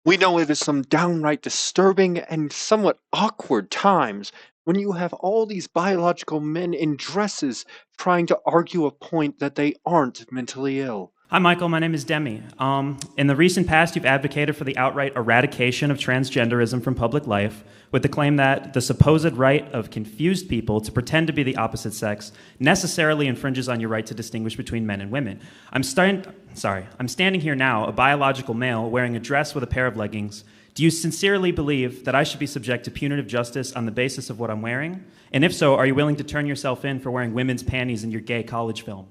We know it is some downright disturbing and somewhat awkward times when you have all these biological men in dresses trying to argue a point that they aren't mentally ill. Hi, Michael. My name is Demi. In the recent past, you've advocated for the outright eradication of transgenderism from public life with the claim that the supposed right of confused people to pretend to be the opposite sex necessarily infringes on your right to distinguish between men and women. I'm standing here now, a biological male, wearing a dress with a pair of leggings. Do you sincerely believe that I should be subject to punitive justice on the basis of what I'm wearing? And if so, are you willing to turn yourself in for wearing women's panties in your gay college film?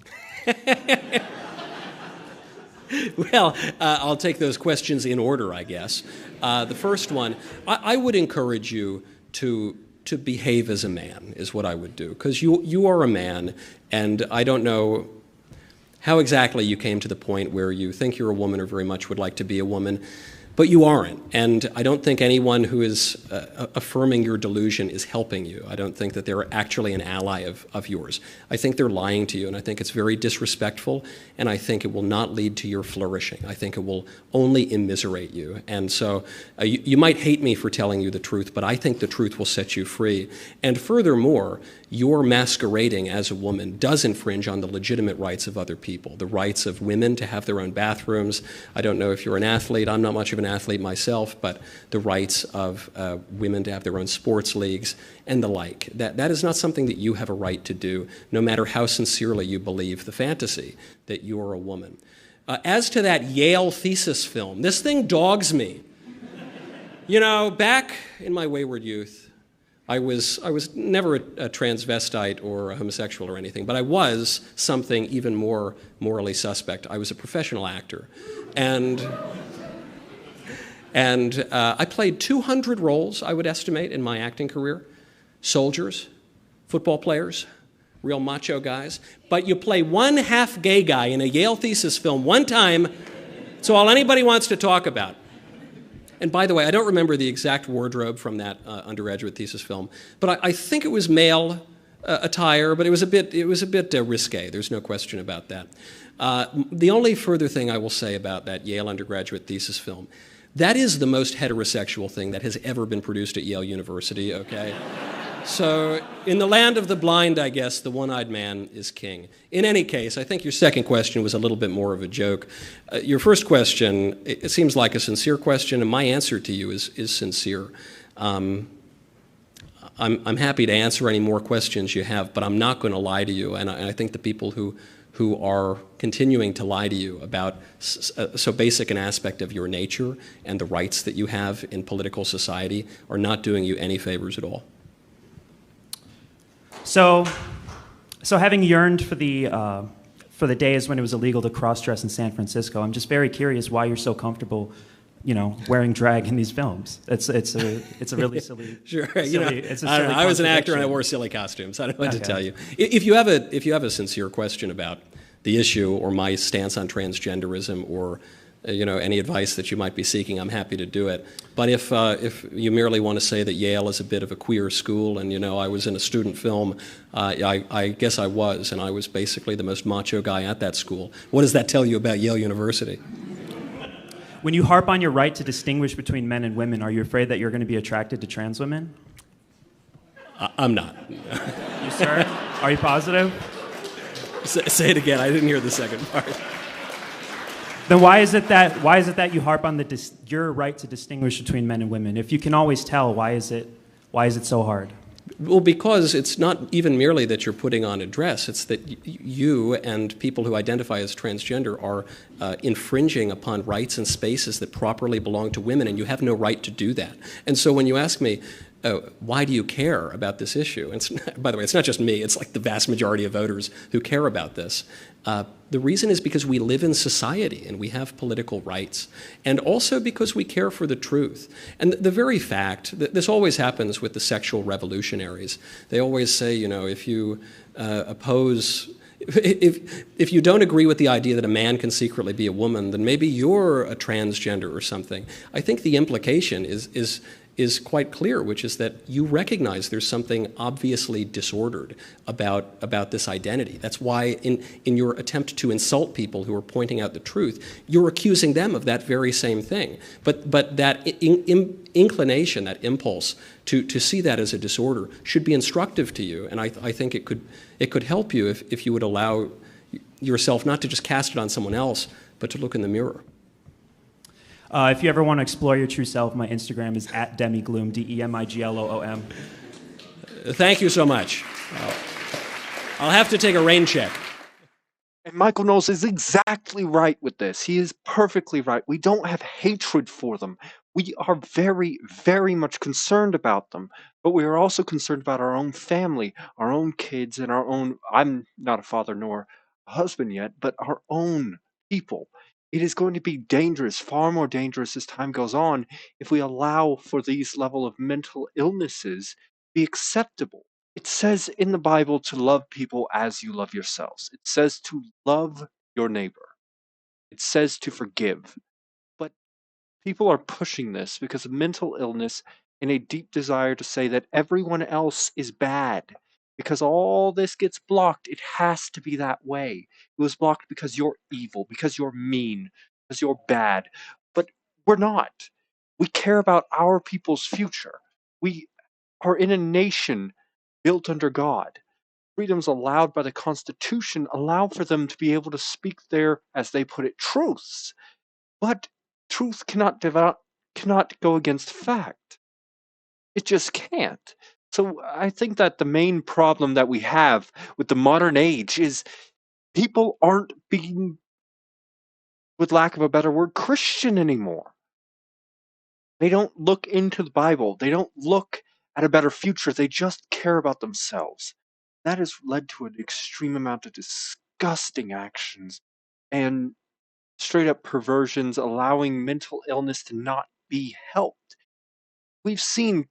Well, I'll take those questions in order, I guess. The first one, I would encourage you to behave as a man, is what I would do, because you are a man, and I don't know how exactly you came to the point where you think you're a woman or very much would like to be a woman, but you aren't. And I don't think anyone who is affirming your delusion is helping you. I don't think that they're actually an ally of yours. I think they're lying to you, and I think it's very disrespectful, and I think it will not lead to your flourishing. I think it will only immiserate you. And so you might hate me for telling you the truth, but I think the truth will set you free. And furthermore, your masquerading as a woman does infringe on the legitimate rights of other people, the rights of women to have their own bathrooms. I don't know if you're an athlete. I'm not much of an athlete myself, but the rights of women to have their own sports leagues and the like. That is not something that you have a right to do, no matter how sincerely you believe the fantasy that you're a woman. As to that Yale thesis film, this thing dogs me. You know, back in my wayward youth, I was never a transvestite or a homosexual or anything, but I was something even more morally suspect. I was a professional actor. And I played 200 roles, I would estimate, in my acting career. Soldiers, football players, real macho guys. But you play one half-gay guy in a Yale thesis film one time, it's all anybody wants to talk about. And by the way, I don't remember the exact wardrobe from that undergraduate thesis film, but I think it was male attire, but it was a bit risque. There's no question about that. The only further thing I will say about that Yale undergraduate thesis film, that is the most heterosexual thing that has ever been produced at Yale University, okay? So in the land of the blind, I guess, the one-eyed man is king. In any case, I think your second question was a little bit more of a joke. Your first question, it seems like a sincere question, and my answer to you is sincere. I'm happy to answer any more questions you have, but I'm not going to lie to you, and I think the people who are continuing to lie to you about so basic an aspect of your nature and the rights that you have in political society are not doing you any favors at all. So having yearned for the days when it was illegal to cross-dress in San Francisco, I'm just very curious why you're so comfortable, wearing drag in these films. It's a really silly. Sure, it's a silly I was an actor and I wore silly costumes. I don't know what to tell you. If you have a sincere question about the issue or my stance on transgenderism or any advice that you might be seeking, I'm happy to do it. But if you merely want to say that Yale is a bit of a queer school and, I was in a student film, I guess I was, and I was basically the most macho guy at that school. What does that tell you about Yale University? When you harp on your right to distinguish between men and women, are you afraid that you're going to be attracted to trans women? I'm not. You, sir? Are you positive? Say it again. I didn't hear the second part. Then why is it that you harp on your right to distinguish between men and women? If you can always tell, why is it so hard? Well, because it's not even merely that you're putting on a dress. It's that you and people who identify as transgender are infringing upon rights and spaces that properly belong to women, and you have no right to do that. And so when you ask me, why do you care about this issue? And by the way, it's not just me. It's like the vast majority of voters who care about this. The reason is because we live in society and we have political rights, and also because we care for the truth. And the very fact that this always happens with the sexual revolutionaries. They always say, if you oppose... If you don't agree with the idea that a man can secretly be a woman, then maybe you're a transgender or something. I think the implication is is quite clear, which is that you recognize there's something obviously disordered about this identity. That's why in your attempt to insult people who are pointing out the truth, you're accusing them of that very same thing. But that inclination, that impulse to see that as a disorder should be instructive to you, and I think it could help you if you would allow yourself not to just cast it on someone else, but to look in the mirror. If you ever want to explore your true self, my Instagram is @demigloom, DEMIGLOOM. Thank you so much. I'll have to take a rain check. And Michael Knowles is exactly right with this. He is perfectly right. We don't have hatred for them. We are very, very much concerned about them. But we are also concerned about our own family, our own kids, and our own. I'm not a father nor a husband yet, but our own people. It is going to be dangerous, far more dangerous as time goes on, if we allow for these level of mental illnesses to be acceptable. It says in the Bible to love people as you love yourselves. It says to love your neighbor. It says to forgive. But people are pushing this because of mental illness and a deep desire to say that everyone else is bad. Because all this gets blocked, it has to be that way. It was blocked because you're evil, because you're mean, because you're bad. But we're not. We care about our people's future. We are in a nation built under God. Freedoms allowed by the Constitution allow for them to be able to speak their, as they put it, truths. But truth cannot go against fact. It just can't. So I think that the main problem that we have with the modern age is people aren't being, with lack of a better word, Christian anymore. They don't look into the Bible. They don't look at a better future. They just care about themselves. That has led to an extreme amount of disgusting actions and straight up perversions, allowing mental illness to not be helped. We've seen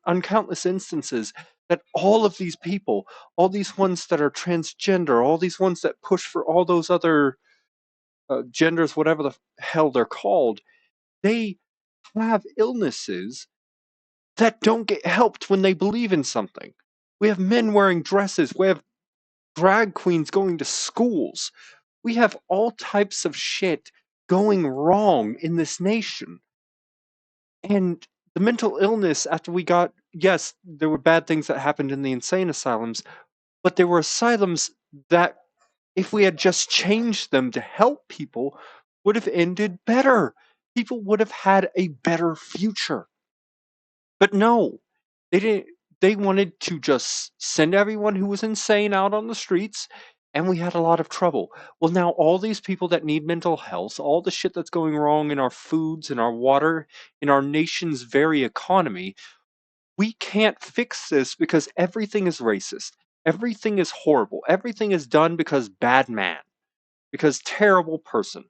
on countless instances that all of these people, all these ones that are transgender, all these ones that push for all those other genders, whatever the hell they're called, they have illnesses that don't get helped when they believe in something. We have men wearing dresses. We have drag queens going to schools. We have all types of shit going wrong in this nation. And the mental illness after we got, yes, there were bad things that happened in the insane asylums, but there were asylums that, if we had just changed them to help people, would have ended better. People would have had a better future. But no, they didn't. They wanted to just send everyone who was insane out on the streets, and we had a lot of trouble. Well, now all these people that need mental health, all the shit that's going wrong in our foods, in our water, in our nation's very economy, we can't fix this because everything is racist. Everything is horrible. Everything is done because bad man, because terrible person.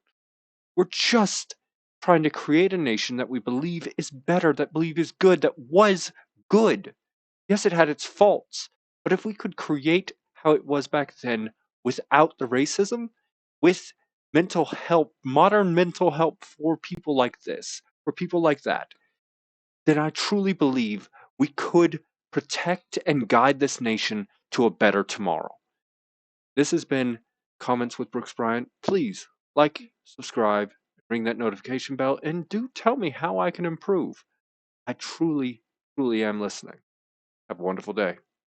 We're just trying to create a nation that we believe is better, that believe is good, that was good. Yes, it had its faults, but if we could create how it was back then without the racism, with mental help, modern mental help for people like this, for people like that, then I truly believe we could protect and guide this nation to a better tomorrow. This has been Comments with Brooks Bryant. Please like, subscribe, ring that notification bell, and do tell me how I can improve. I truly, truly am listening. Have a wonderful day.